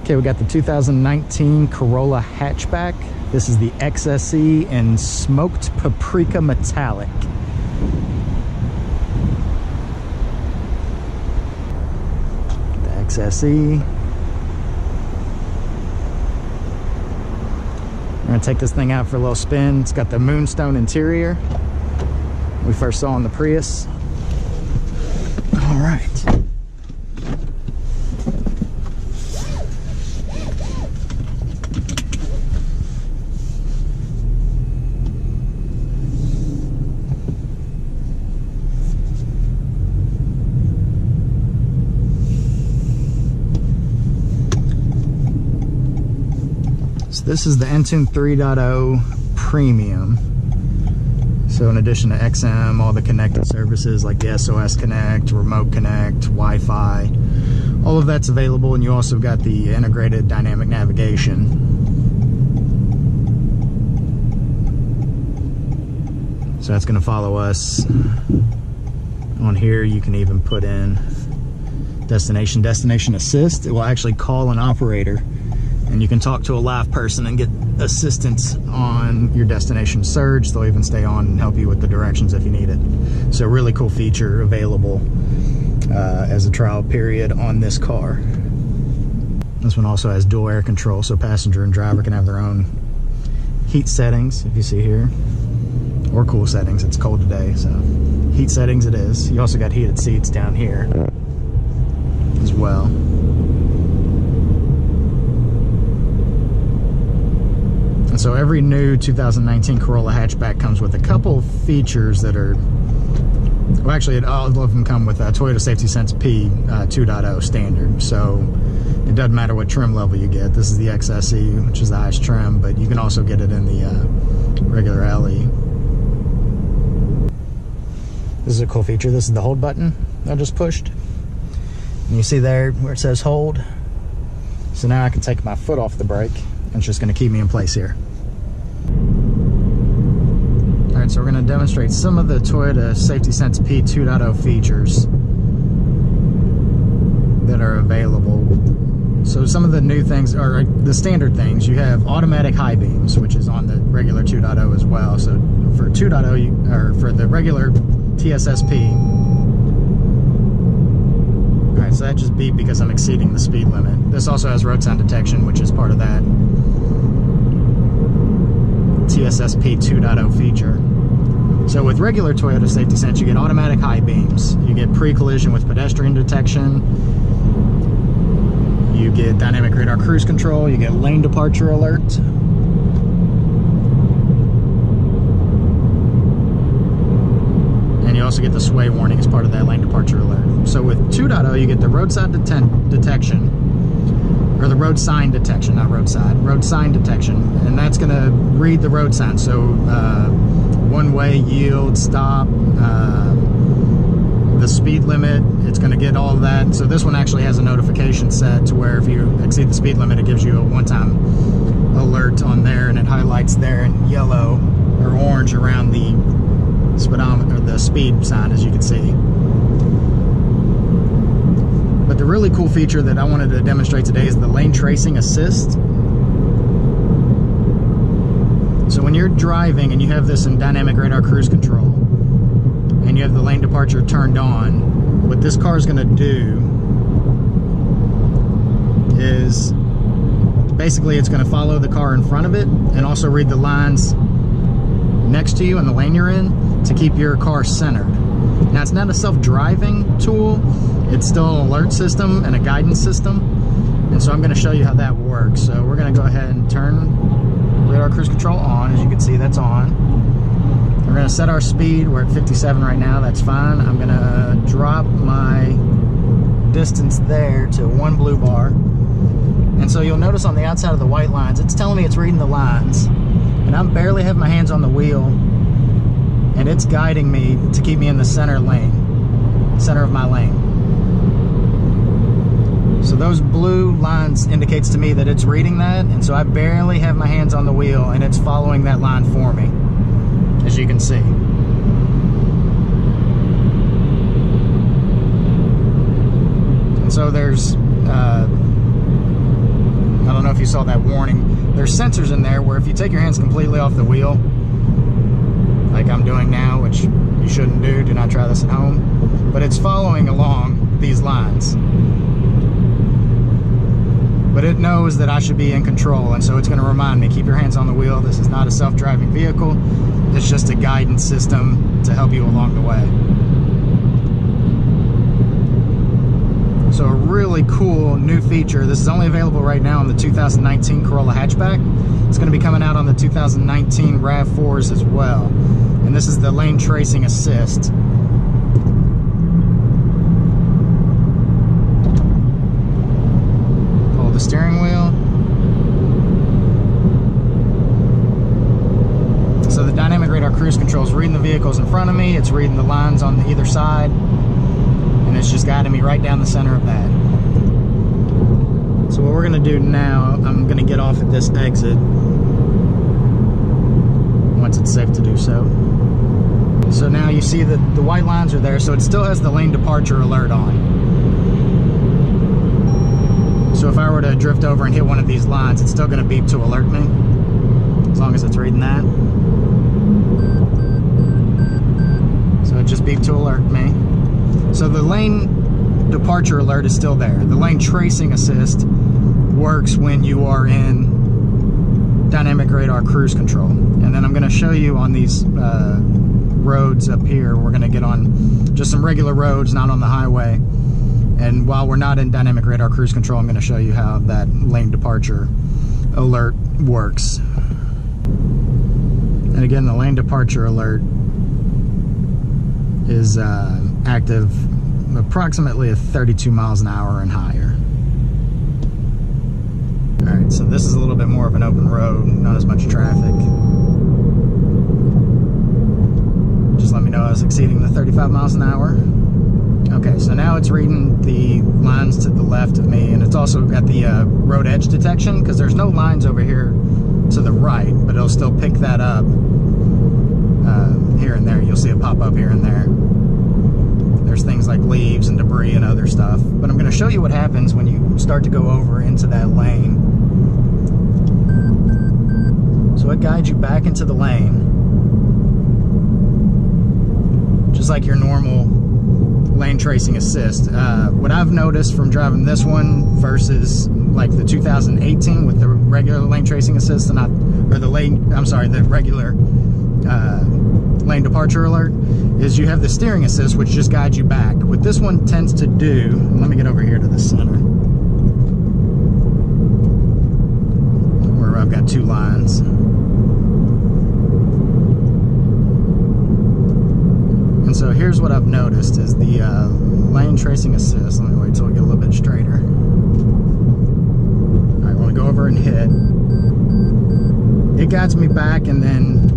Okay, we got the 2019 Corolla hatchback. This is the XSE in smoked paprika metallic. The XSE. We're gonna take this thing out for a little spin. It's got the moonstone interior we first saw on the Prius. All right. This is the Entune 3.0 Premium. So in addition to XM, all the connected services like the SOS Connect, Remote Connect, Wi-Fi, all of that's available, and you also got the integrated dynamic navigation. So that's going to follow us. On here you can even put in destination assist. It will actually call an operator, and you can talk to a live person and get assistance on your destination surge. They'll even stay on and help you with the directions if you need it. So really cool feature available as a trial period on this car. This one also has dual air control, so passenger and driver can have their own heat settings, if you see here, or cool settings. It's cold today, so heat settings it is. You also got heated seats down here as well. And so every new 2019 Corolla hatchback comes with a couple features that are, well, actually all of them come with a Toyota Safety Sense P 2.0 standard. So it doesn't matter what trim level you get. This is the XSE, which is the highest trim, but you can also get it in the regular LE. This is a cool feature. This is the hold button I just pushed. And you see there where it says hold. So now I can take my foot off the brake. It's just going to keep me in place here. Alright, so we're going to demonstrate some of the Toyota Safety Sense P 2.0 features that are available. So some of the new things, or the standard things, you have automatic high beams, which is on the regular 2.0 as well. So for 2.0, or for the regular TSSP, alright, so that just beeped because I'm exceeding the speed limit. This also has road sign detection, which is part of that TSSP 2.0 feature. So with regular Toyota Safety Sense, you get automatic high beams, you get pre-collision with pedestrian detection, you get dynamic radar cruise control, you get lane departure alert, and you also get the sway warning as part of that lane departure alert. So with 2.0, you get the roadside detection, or the road sign detection, not roadside, road sign detection, and that's going to read the road sign. So one way, yield, stop, the speed limit, it's going to get all of that. So this one actually has a notification set to where if you exceed the speed limit, it gives you a one-time alert on there, and it highlights there in yellow or orange around the speedometer, the speed sign, as you can see. But the really cool feature that I wanted to demonstrate today is the lane tracing assist. So when you're driving and you have this in dynamic radar cruise control and you have the lane departure turned on, what this car is going to do is basically it's going to follow the car in front of it and also read the lines next to you in the lane you're in to keep your car centered. Now, it's not a self-driving tool, it's still an alert system and a guidance system, and so I'm going to show you how that works. So we're going to go ahead and turn radar cruise control on. As you can see, that's on. We're going to set our speed. We're at 57 right now, that's fine. I'm going to drop my distance there to 1 blue bar, and so you'll notice on the outside of the white lines, it's telling me it's reading the lines, and I barely have my hands on the wheel, and it's guiding me to keep me in the center lane, center of my lane. So those blue lines indicates to me that it's reading that, and so I barely have my hands on the wheel, and it's following that line for me, as you can see. And so there's if you saw that warning. There's sensors in there where if you take your hands completely off the wheel, like I'm doing now, which you shouldn't do not try this at home, but it's following along these lines. But it knows that I should be in control, and so it's going to remind me, keep your hands on the wheel. This is not a self-driving vehicle. It's just a guidance system to help you along the way. So a really cool new feature. This is only available right now on the 2019 Corolla hatchback. It's going to be coming out on the 2019 RAV4s as well. And this is the lane tracing assist. Pull the steering wheel. So the dynamic radar cruise control is reading the vehicles in front of me. It's reading the lines on either side. And it's just guiding me right down the center of that. So what we're going to do now, I'm going to get off at this exit once it's safe to do so. So now you see that the white lines are there, so it still has the lane departure alert on. So if I were to drift over and hit one of these lines, it's still going to beep to alert me, as long as it's reading that. So it just beeped to alert me. So the lane departure alert is still there. The lane tracing assist works when you are in dynamic radar cruise control. And then I'm going to show you on these roads up here. We're going to get on just some regular roads, not on the highway. And while we're not in dynamic radar cruise control, I'm going to show you how that lane departure alert works. And again, the lane departure alert is active approximately at 32 miles an hour and higher. Alright, so this is a little bit more of an open road, not as much traffic. Just let me know I was exceeding the 35 miles an hour. Okay, so now it's reading the lines to the left of me, and it's also got the road edge detection, because there's no lines over here to the right, but it'll still pick that up here and there. You'll see it pop up here and there. There's things like leaves and debris and other stuff. But I'm going to show you what happens when you start to go over into that lane. So it guides you back into the lane, just like your normal lane tracing assist. What I've noticed from driving this one versus like the 2018 with the regular lane tracing assist, and the regular lane departure alert, is you have the steering assist, which just guides you back. What this one tends to do, let me get over here to the center, where I've got two lines. And so here's what I've noticed is the lane tracing assist. Let me wait till we get a little bit straighter. All right, I want to go over and hit. It guides me back and then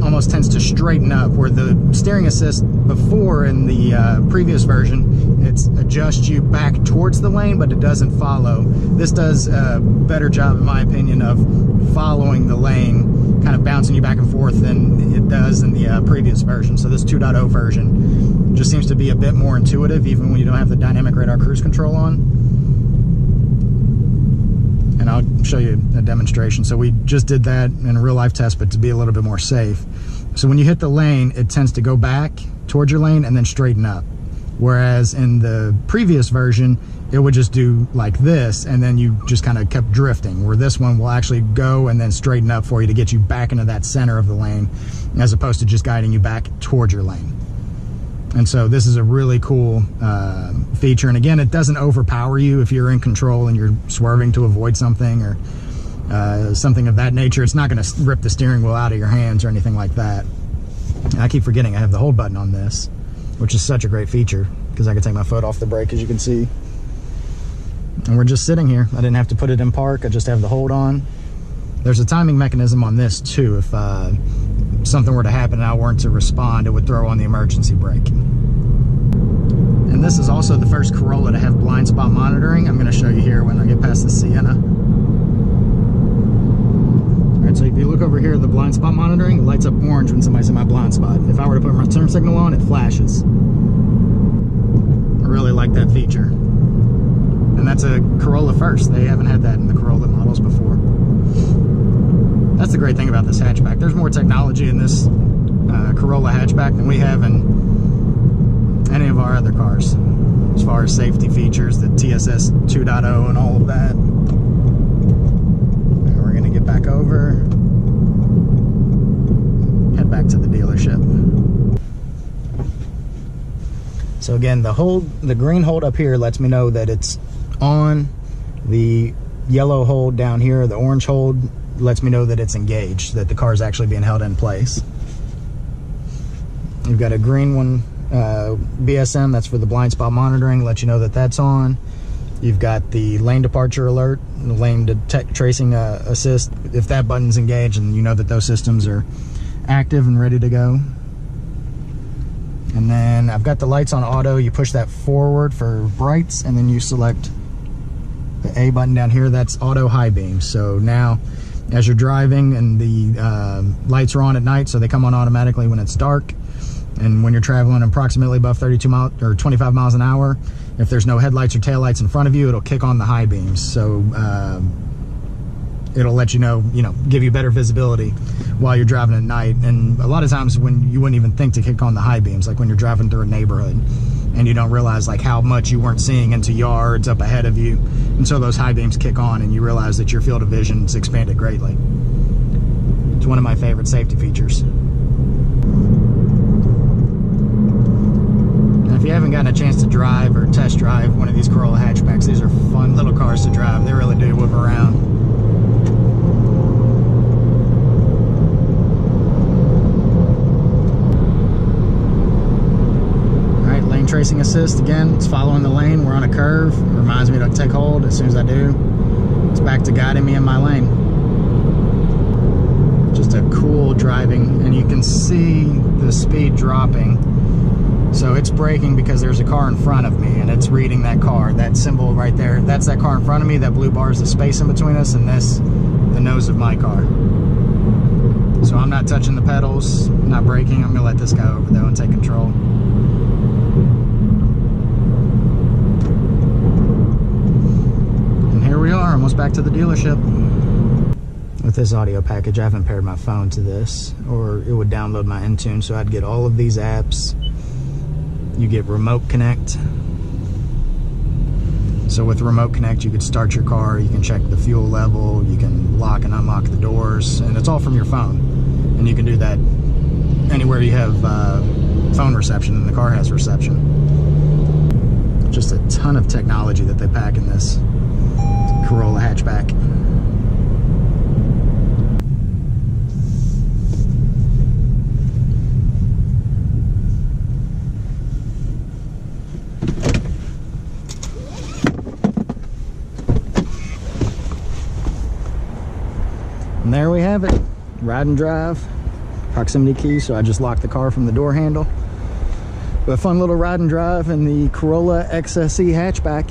almost tends to straighten up, where the steering assist before in the previous version, it's adjusts you back towards the lane, but it doesn't follow. This does a better job, in my opinion, of following the lane, kind of bouncing you back and forth than it does in the previous version. So this 2.0 version just seems to be a bit more intuitive, even when you don't have the dynamic radar cruise control on. And I'll show you a demonstration. So we just did that in a real life test, but to be a little bit more safe. So when you hit the lane, it tends to go back towards your lane and then straighten up. Whereas in the previous version, it would just do like this, and then you just kind of kept drifting, where this one will actually go and then straighten up for you to get you back into that center of the lane, as opposed to just guiding you back towards your lane. And so this is a really cool feature. And again, it doesn't overpower you if you're in control and you're swerving to avoid something or something of that nature. It's not going to rip the steering wheel out of your hands or anything like that. And I keep forgetting I have the hold button on this, which is such a great feature, because I can take my foot off the brake, as you can see. And we're just sitting here. I didn't have to put it in park. I just have the hold on. There's a timing mechanism on this too. If something were to happen and I weren't to respond, it would throw on the emergency brake. And this is also the first Corolla to have blind spot monitoring. I'm going to show you here when I get past the Sienna. Alright, so if you look over here, the blind spot monitoring, it lights up orange when somebody's in my blind spot. If I were to put my turn signal on, it flashes. I really like that feature. And That's a Corolla first. They haven't had that in the Corolla models before. That's the great thing about this hatchback. There's more technology in this Corolla hatchback than we have in any of our other cars, as far as safety features, the TSS 2.0 and all of that. And we're gonna get back over, head back to the dealership. So again, the green hold up here lets me know that it's on. The yellow hold down here, the orange hold, lets me know that it's engaged, that the car is actually being held in place. You've got a green one, BSM, that's for the blind spot monitoring, let you know that that's on. You've got the lane departure alert, the lane tracing assist, if that button's engaged, and you know that those systems are active and ready to go. And then I've got the lights on auto. You push that forward for brights, and then you select the A button down here. That's auto high beam. So now, as you're driving and the lights are on at night, so they come on automatically when it's dark. And when you're traveling approximately above 32 miles or 25 miles an hour, if there's no headlights or taillights in front of you, it'll kick on the high beams. So it'll let you know, give you better visibility while you're driving at night. And a lot of times when you wouldn't even think to kick on the high beams, like when you're driving through a neighborhood and you don't realize like how much you weren't seeing into yards up ahead of you until those high beams kick on and you realize that your field of vision's expanded greatly. It's one of my favorite safety features. And if you haven't gotten a chance to drive or test drive one of these Corolla hatchbacks, these are fun little cars to drive. They really do whip around. Tracing assist, again, it's following the lane. We're on a curve. It reminds me to take hold. As soon as I do, it's back to guiding me in my lane. Just a cool driving, and you can see the speed dropping. So it's braking because there's a car in front of me, and it's reading that car. That symbol right there, that's that car in front of me. That blue bar is the space in between us, and this, the nose of my car. So I'm not touching the pedals, not braking. I'm gonna let this guy over though and take control. We are almost back to the dealership. With this audio package, I haven't paired my phone to this, or it would download my Intune, so I'd get all of these apps. You get Remote Connect. So with Remote Connect, you could start your car, you can check the fuel level, you can lock and unlock the doors, and it's all from your phone. And you can do that anywhere you have phone reception and the car has reception. Just a ton of technology that they pack in this Corolla hatchback. And there we have it. Ride and drive. Proximity key, so I just locked the car from the door handle. But a fun little ride and drive in the Corolla XSE hatchback.